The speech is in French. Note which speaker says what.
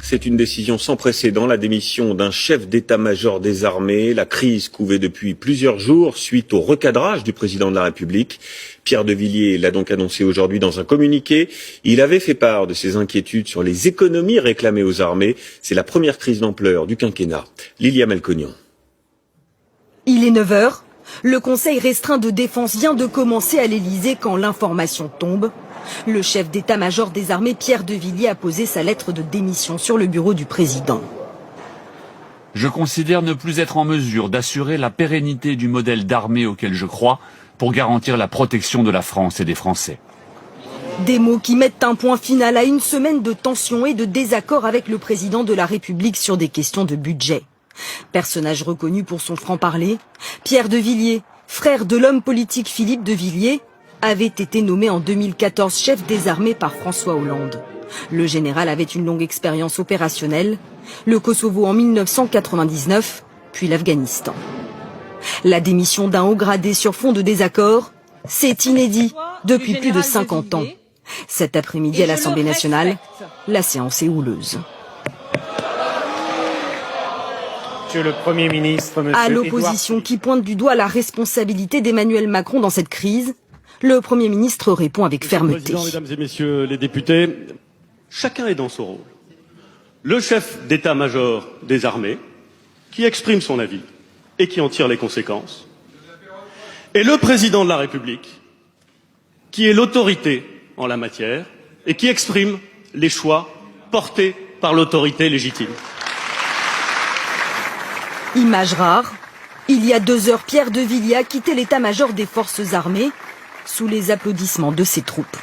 Speaker 1: C'est une décision sans précédent, la démission d'un chef d'état-major des armées. La crise couvait depuis plusieurs jours suite au recadrage du président de la République. Pierre de Villiers l'a donc annoncé aujourd'hui dans un communiqué. Il avait fait part de ses inquiétudes sur les économies réclamées aux armées. C'est la première crise d'ampleur du quinquennat. Lilia Melconian.
Speaker 2: Il est 9 h. Le conseil restreint de défense vient de commencer à l'Élysée quand l'information tombe. Le chef d'état-major des armées, Pierre de Villiers, a posé sa lettre de démission sur le bureau du président.
Speaker 3: Je considère ne plus être en mesure d'assurer la pérennité du modèle d'armée auquel je crois pour garantir la protection de la France et des Français.
Speaker 2: Des mots qui mettent un point final à une semaine de tensions et de désaccords avec le président de la République sur des questions de budget. Personnage reconnu pour son franc-parler, Pierre de Villiers, frère de l'homme politique Philippe de Villiers, avait été nommé en 2014 chef des armées par François Hollande. Le général avait une longue expérience opérationnelle, le Kosovo en 1999, puis l'Afghanistan. La démission d'un haut gradé sur fond de désaccord, c'est inédit depuis plus de 50 ans. Cet après-midi à l'Assemblée nationale, la séance est houleuse.
Speaker 4: Monsieur le Premier ministre,
Speaker 2: à l'opposition qui pointe du doigt la responsabilité d'Emmanuel Macron dans cette crise, le Premier ministre répond avec fermeté.
Speaker 5: Mesdames et messieurs les députés, chacun est dans son rôle. Le chef d'état-major des armées, qui exprime son avis et qui en tire les conséquences, et le président de la République, qui est l'autorité en la matière et qui exprime les choix portés par l'autorité légitime.
Speaker 2: Image rare, il y a 2 heures, Pierre de Villiers a quitté l'état-major des forces armées sous les applaudissements de ses troupes.